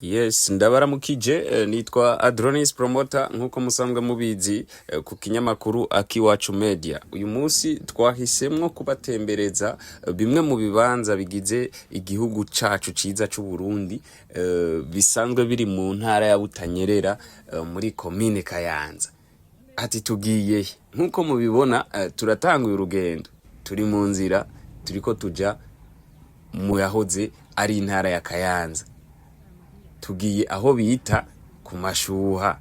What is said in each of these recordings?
Yes, ndabaramukije nitwa Adronis Promoter nkuko musanzwe mubizi ku kinyamakuru Akiwacu Media. Uyu munsi twahisemwo kubatembereza bimwe mu bibanza bigize igihugu cacu ciza c'u Burundi bisanzwe biri mu ntara ya Butanyerera muri commune Kayanza. Ati tugiye nkuko mubibona turatanguye urugendo. Turi mu nzira turiko tuja mu yahoze ari intara ya Kayanza. Tugiye aho bita ku mashuha.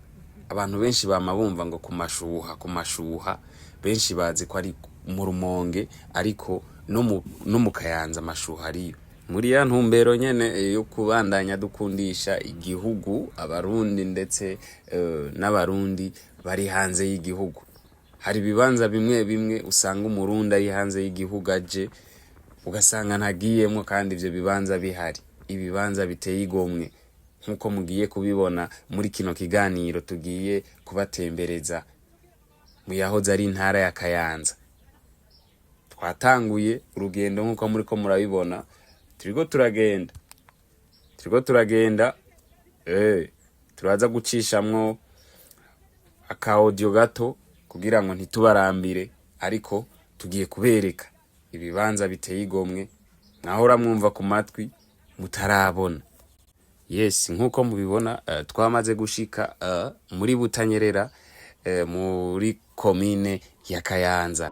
Abantu benshi bamabumva ngo ku mashuha benshi bazi ko ari mu Rumonge ariko no mu Kayanza amashuha ariyo. Muri ya ntumbero nyene yo kubandanya dukundisha igihugu abarundi ndetse n'abarundi bari hanze y'igihugu. Hari bibanza bimwe bimwe usanga umurundi ari hanze y'igihugu aje ugasanga ntagiyemwo kandi ivyo bibanza bihari. Ibibanza biteye igomwe. Nkuko mugiye kubibona muri kino kiganiro tugiye kubatembereza mu yahoze ari intara ya Kayanza. Twatanguye urugendo nkuko muriko murabibona turiko turagenda turaza gucishamwo aka audio gato kugira ngo ntitubarambire ariko tugiye kubereka ibibanza biteye igomwe mwahora mwumva ku matwi mutarabona. Yes, nkuko mubibona twamaze gushika muri Butanyerera muri commune ya Kayanza.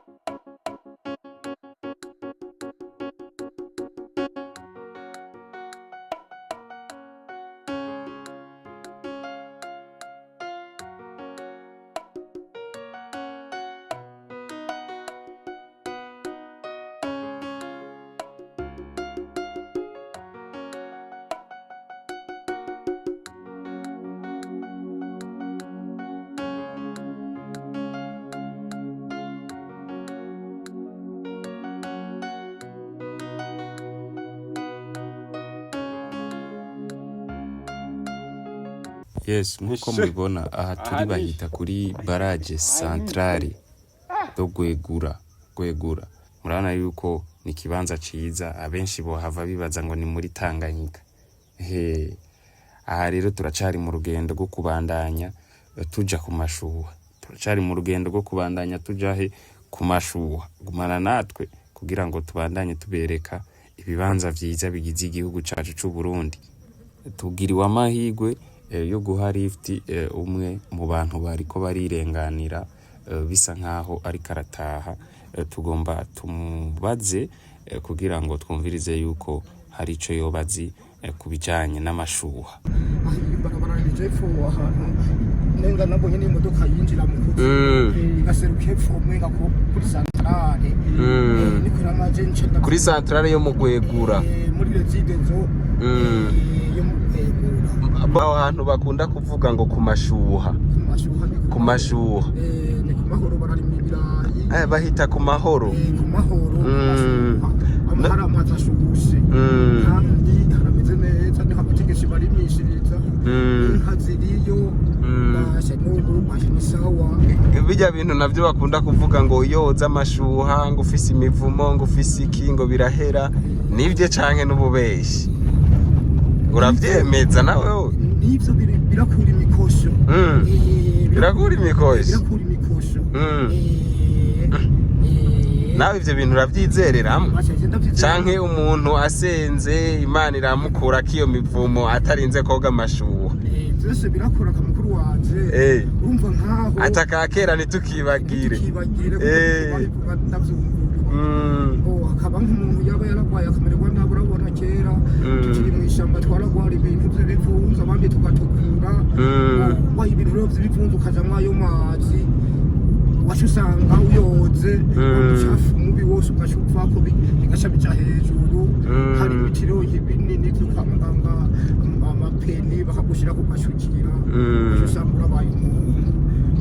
Yes, nkuko mubibona aha turi bahita kuri barrage centrale do Gwegura. Murana yuko ni kibanza ciza abenshi bo hava bibaza ngo ni muri Tanganyika. Aha rero turacari mu rugendo rwo kubandanya tuja ku mashuha. Turacari mu rugendo rwo kubandanya tujahe ku mashuha. Gumana natwe kugira ngo tubandanye tubereka ibibanza vyiza bigize igihugu cacu c'u Burundi. Tugiriwe amahigwe yo guha lift umwe mu bantu bariko barirenganira bisa nkaho ari karataha. Tugomba tumubaze kugira ngo twumvirize yuko hari ico yobazi kubijanye n'amashuha. Barabara rijepfo ahantu nenga nabonye n'imodoka yinjira mu kuzi igaseruka hepfo mwenga ko kuri centrale ni kuri amajenje kuri centrale yo mu Gwegura muri residence yo mu Gwegura. Aho hantu bakunda kuvuga ngo ku mashuha ni ku mahoro bararimira bahita ku mahoro amahara amazashugushe kandi harameze neza ni habategeshi barimishiriza nkaziriyo bashe n'ubu sawa. Bijya bintu navyo bakunda kuvuga ngo yoza amashuha ngo ufise imivumo ngo ufise iki ngo birahera nivye canke n'ububeshi uravyemeza nawe? Nivyo birakura imikosho birakura imikosho nawe ivyo bintu uravyizereramo canke umuntu asenze Imana iramukura kiyo mivumo atarinze koga amashuha? Byose birakora kamukuru wanje urumva nkaho atakakera nitukibagire akaba nk'umuntu yaba yaragwaye akamererwa nabi. Urabona kera tukiri mu ishyamba twaragwara ibintu by'ibivunza abandi tugatukura wayi ibintu rero by'ibivunza ukajamwo ayo mazi wacu usanga uyoze ubucafu mubi wose ugashupfako bigaca bica hejuru. Hari ibiti rero binini vyo kwa muganga amapeni bakagushira ku gashukira usanga urabaye umuntu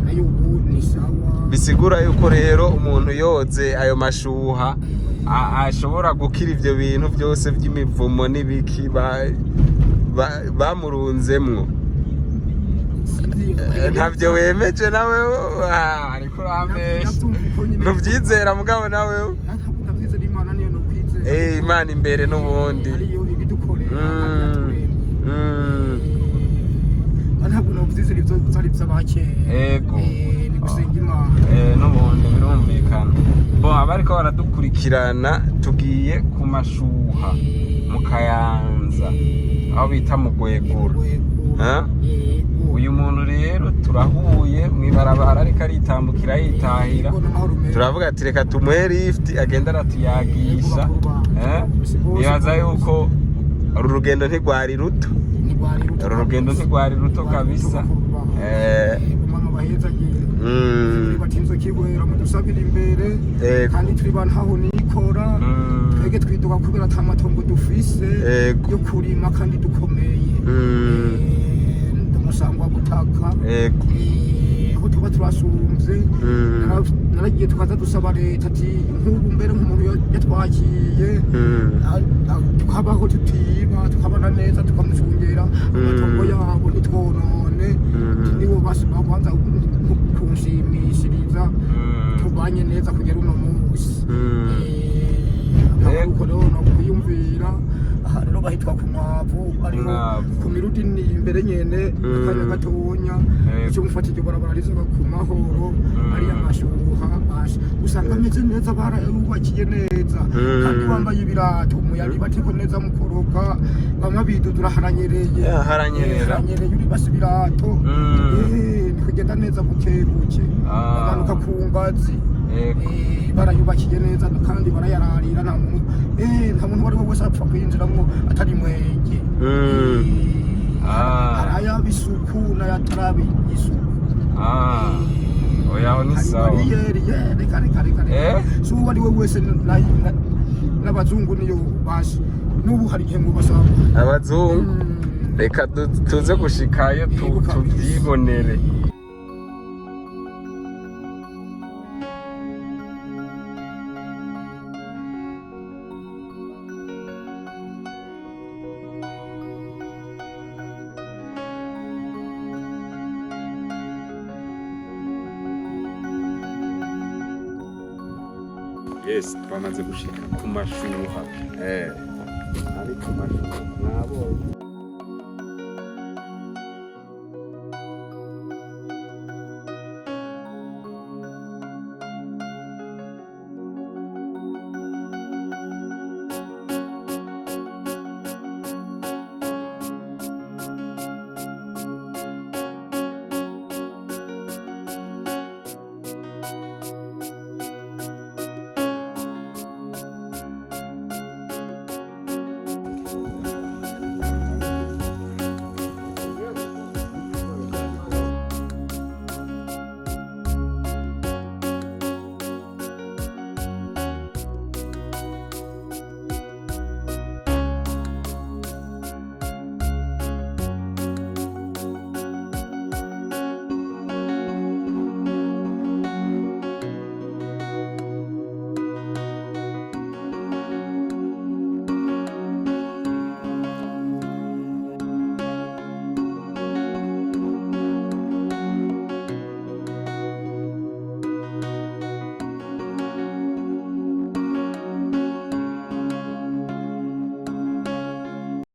nayo ubu ni sawa. Bisigura yuko rero umuntu yoze ayo mashuha ashobora gukira ivyo bintu byose vy'imivumo n'ibiki bamurunzemwo. Ntavyo wemeje nawe ariko urambesha ntuvyizera mugabo nawe? Ndavyizera Imana niyo nokwizera. Imana imbere n'ubundi. zari z'abakera Ego. ni gusenga Imana n'ubundi birumvikana bo abariko baradukurikirana tugiye ku mashuha mu Kayanza aho bita mu Gwegura uyu muntu rero turahuye mw'ibarabara ariko aritambukira yitahira turavuga ati reka tumuhe lift agenda aratuyagisha nibaza yuko uru rugendo ntigwari ruto kabisa batinze kigwera mu dusabira imbere kandi turi bantaho nikora twege twiduka kubera atamatongo dufise yo kurima kandi dukomeye umusangwa gutaka aho tuba turasumvye naragiye tukaza dusaba leta ati nk'ubu mbere nk'umuntu yatwakiye tukabaho tutiba tukabana neza tukamucungera amatongo yabo ntitwonone nibo babanza kunshimishiriza tubanye neza kugera uno munsi akaruko rero no kwiyumvira aha rero bahitwa ku Mwavu ariho ku miruti ni imbere nyene akanya gatonya icyo mufata iryo barabara riza ku Mahoro ari amashuha usanga ameze neza barayubakiye neza kandi bambaye ibirato umuyaga batiko neza mukoroka bamwe bidudura haranyereye uri basi ibirato kugenda neza bukebuke bamanuka ku ngazi barayubakiye neza kandi barayararira nta muntu wari wese apfa kwinjiramo atari mwenge arayaba isuku n'ayatarabi isuku oya ni sawa reka so uwo ari we wese n'abazungu niyo bashi n'ubu hari igihe ngo basaba abazungu reka tuze gushikayo tubyibonere yes twamaze gushika ku mashuha ari ku mashuha nabonye